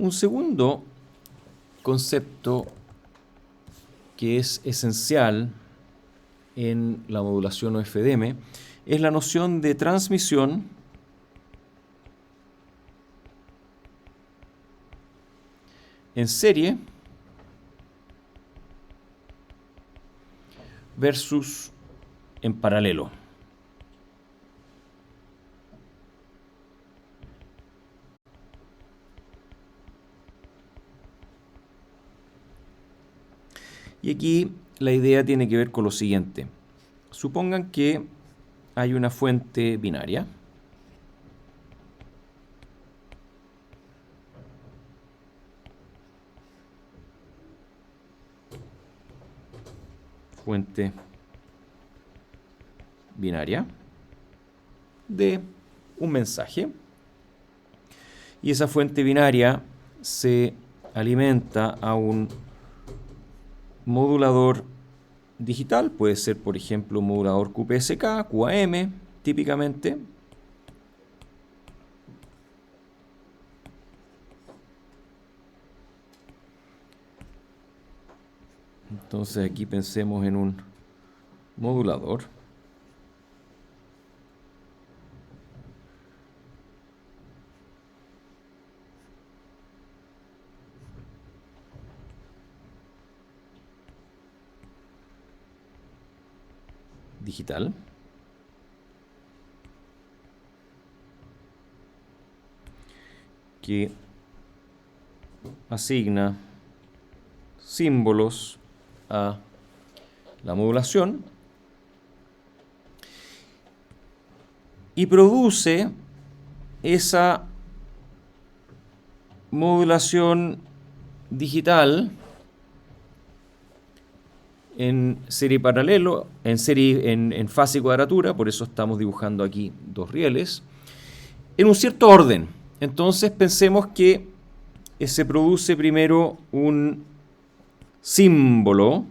Un segundo concepto que es esencial en la modulación OFDM es la noción de transmisión en serie versus en paralelo. Y aquí la idea tiene que ver con lo siguiente. Supongan que hay una fuente binaria. Fuente binaria de un mensaje. Y esa fuente binaria se alimenta a un modulador digital, puede ser por ejemplo un modulador QPSK, QAM, típicamente. Entonces aquí pensemos en un modulador. Digital. Que asigna símbolos a la modulación y produce esa modulación digital en serie paralelo, en fase y cuadratura, por eso estamos dibujando aquí dos rieles, en un cierto orden. Entonces pensemos que se produce primero un símbolo,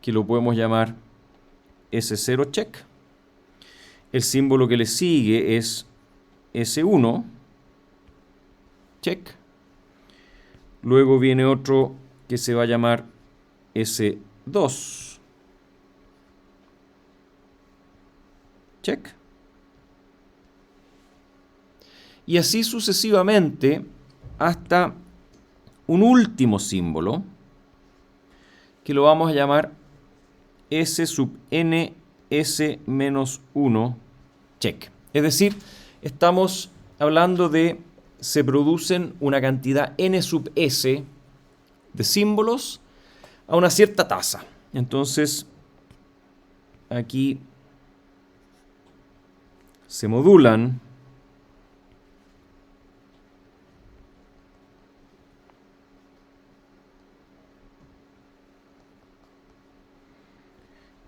que lo podemos llamar S0 check. El símbolo que le sigue es S1 check. Luego viene otro que se va a llamar S2 check. Y así sucesivamente hasta un último símbolo que lo vamos a llamar S sub n S-1 check. Es decir, estamos hablando de se producen una cantidad n sub s de símbolos a una cierta tasa. Entonces, aquí se modulan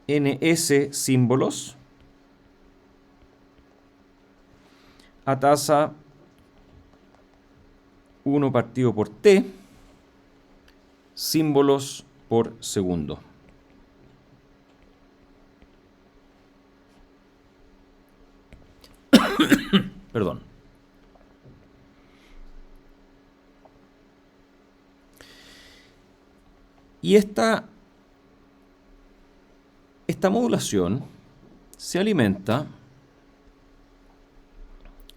ns símbolos a tasa 1 partido por t símbolos por segundo. Perdón. Y esta modulación se alimenta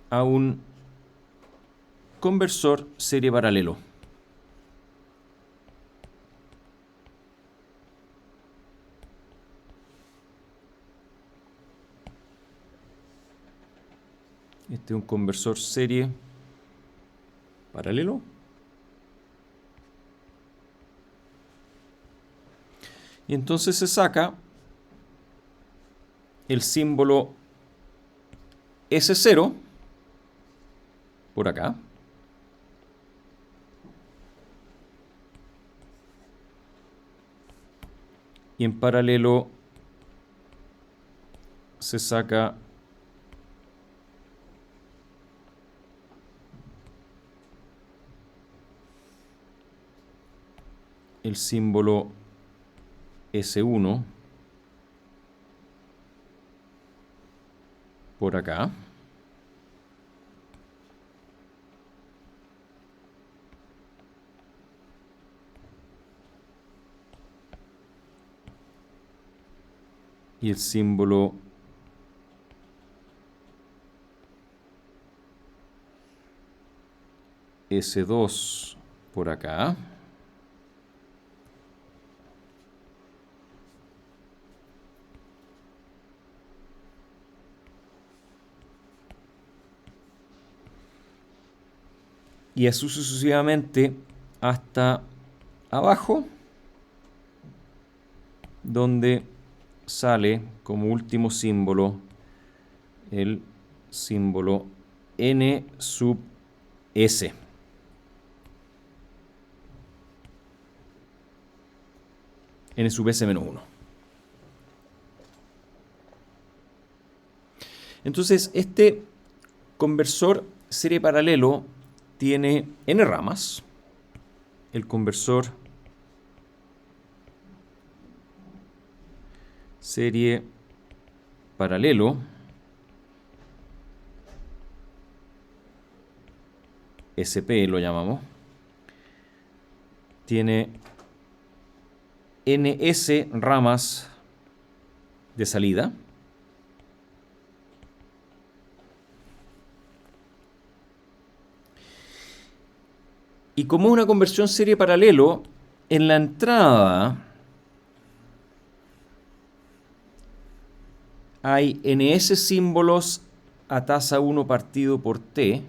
a un conversor serie paralelo. Este es un conversor serie paralelo. Y entonces se saca el símbolo S0 por acá. Y en paralelo se saca el símbolo S1 por acá. y el símbolo S2 por acá. Y así sucesivamente hasta abajo, donde sale como último símbolo el símbolo N sub S. N sub S menos 1. Entonces, este conversor serie paralelo tiene n ramas. El conversor serie paralelo SP lo llamamos, tiene ns ramas de salida. Y como es una conversión serie paralelo, en la entrada hay ns símbolos a tasa 1 partido por t,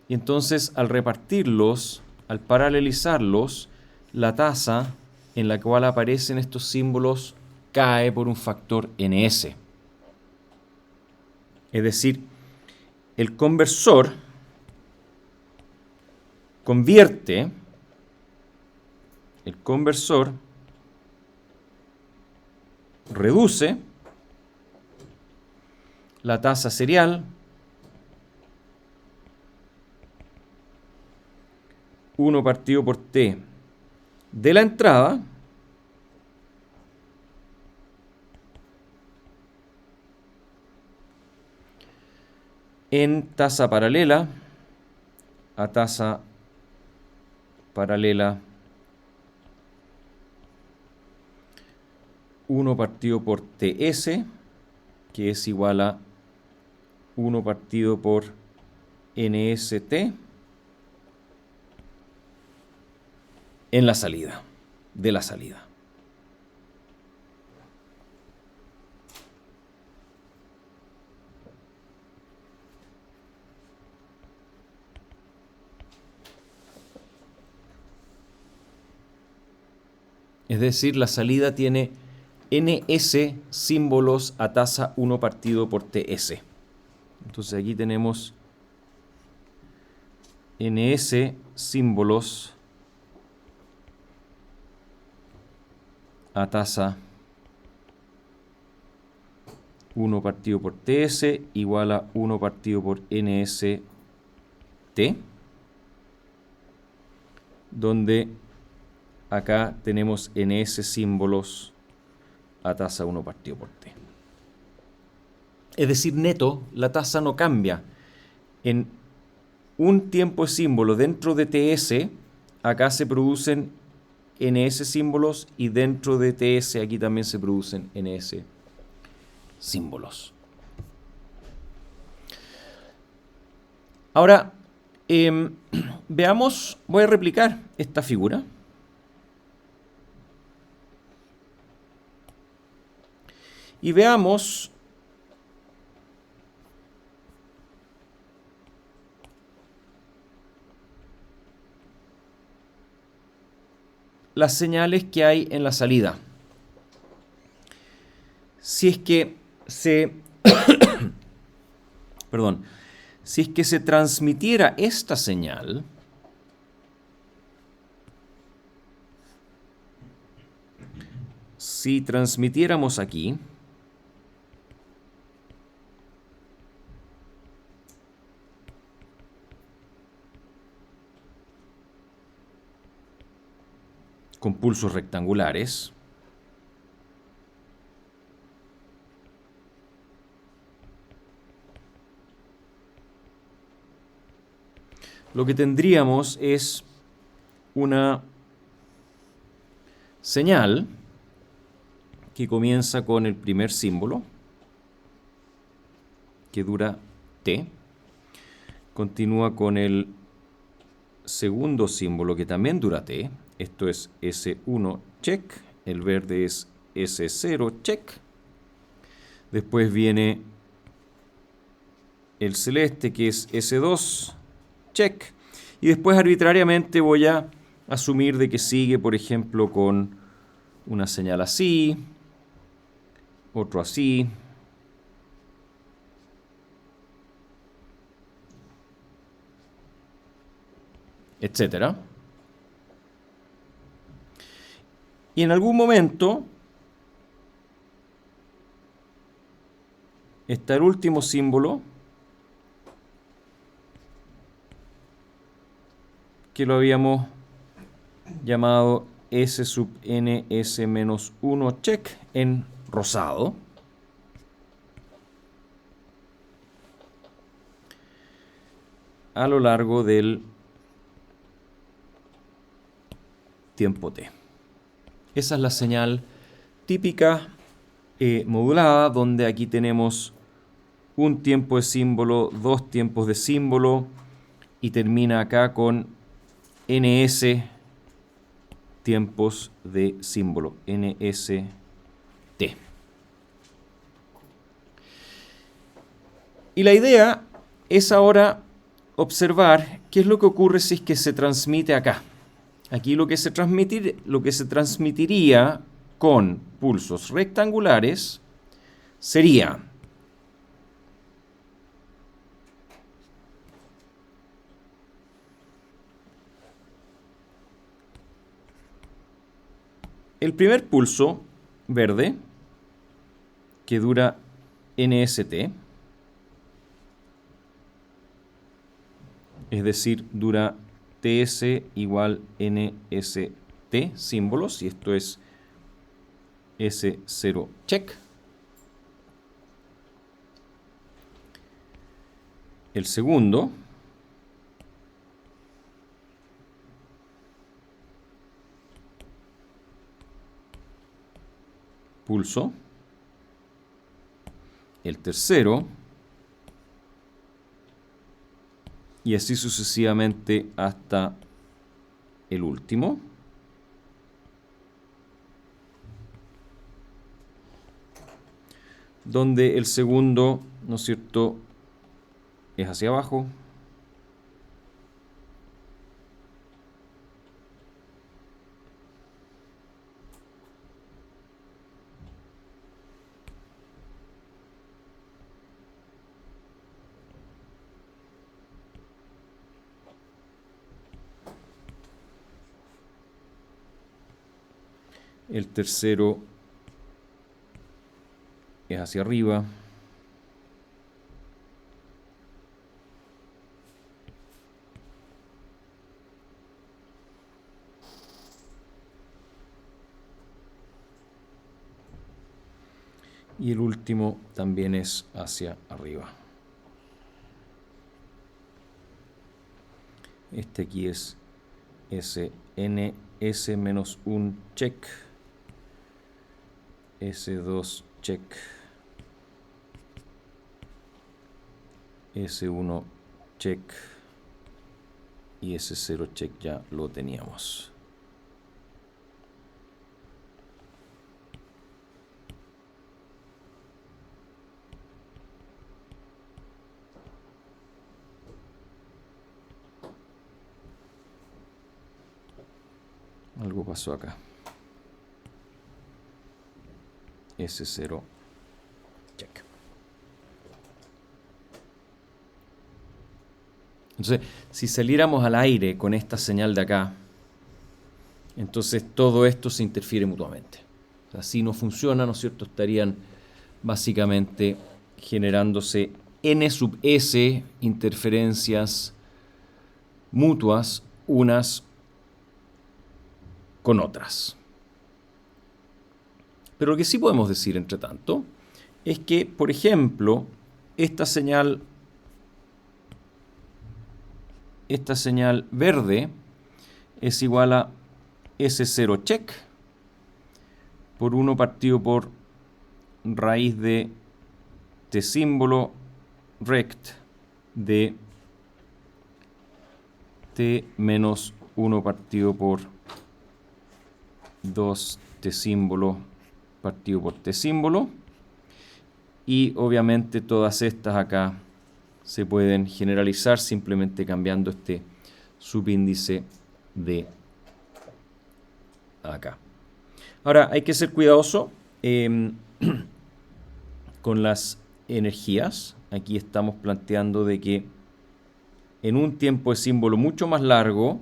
y entonces al repartirlos, al paralelizarlos, la tasa en la cual aparecen estos símbolos cae por un factor ns. Es decir, el conversor reduce la tasa serial 1 partido por t de la entrada en tasa paralela a tasa paralela 1 partido por ts, que es igual a 1 partido por nst en la salida, de la salida. Es decir, la salida tiene ns símbolos a tasa 1 partido por ts. Entonces aquí tenemos ns símbolos a tasa 1 partido por ts igual a 1 partido por nst, donde acá tenemos ns símbolos a tasa 1 partido por t. Es decir, neto, la tasa no cambia. En un tiempo de símbolo dentro de ts, acá se producen ns símbolos, y dentro de ts aquí también se producen ns símbolos. Ahora, veamos, voy a replicar esta figura. Y veamos las señales que hay en la salida. Si es que se perdón, si es que se transmitiera esta señal, si transmitiéramos aquí, con pulsos rectangulares, lo que tendríamos es una señal que comienza con el primer símbolo, que dura t, continúa con el segundo símbolo que también dura t, esto es S1 check, el verde es S0 check, después viene el celeste que es S2 check, y después arbitrariamente voy a asumir de que sigue, por ejemplo, con una señal así, otro así, etcétera. Y en algún momento está el último símbolo, que lo habíamos llamado S sub n S-1 check en rosado. A lo largo del tiempo t. Esa es la señal típica modulada, donde aquí tenemos un tiempo de símbolo, dos tiempos de símbolo, y termina acá con ns tiempos de símbolo, nst. Y la idea es ahora observar qué es lo que ocurre si es que se transmite acá. Aquí lo que se transmitiría con pulsos rectangulares sería el primer pulso verde, que dura nst, es decir, dura ts igual nst símbolos, y esto es S0 check. El segundo pulso, el tercero, y así sucesivamente hasta el último. Donde el segundo, ¿no es cierto?, es hacia abajo. El tercero es hacia arriba. Y el último también es hacia arriba. Este aquí es SN, S-1 check, S2 check, S1 check y S0 check ya lo teníamos. Algo pasó acá. S0 check. Entonces, si saliéramos al aire con esta señal de acá, entonces todo esto se interfiere mutuamente. O sea, si no funciona, ¿no es cierto?, estarían básicamente generándose n sub s interferencias mutuas unas con otras. Pero lo que sí podemos decir, entre tanto, es que, por ejemplo, esta señal verde es igual a S0 check por 1 partido por raíz de T símbolo rect de T menos 1 partido por 2 T símbolo partido por T símbolo. Y obviamente todas estas acá se pueden generalizar simplemente cambiando este subíndice de acá. Ahora hay que ser cuidadoso con las energías. Aquí estamos planteando de que en un tiempo de símbolo mucho más largo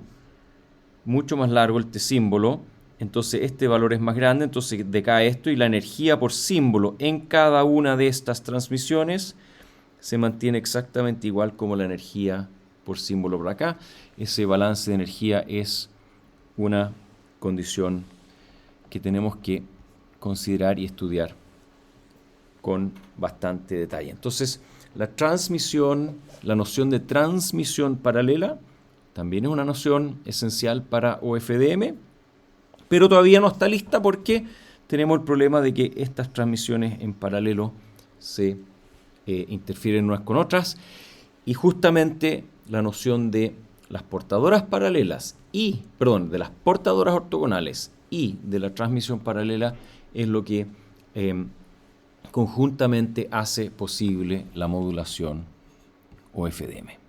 el T símbolo, entonces este valor es más grande, entonces decae esto y la energía por símbolo en cada una de estas transmisiones se mantiene exactamente igual como la energía por símbolo por acá. Ese balance de energía es una condición que tenemos que considerar y estudiar con bastante detalle. Entonces, la noción de transmisión paralela también es una noción esencial para OFDM, pero todavía no está lista porque tenemos el problema de que estas transmisiones en paralelo se interfieren unas con otras, y justamente la noción de las portadoras paralelas de las portadoras ortogonales y de la transmisión paralela es lo que conjuntamente hace posible la modulación OFDM.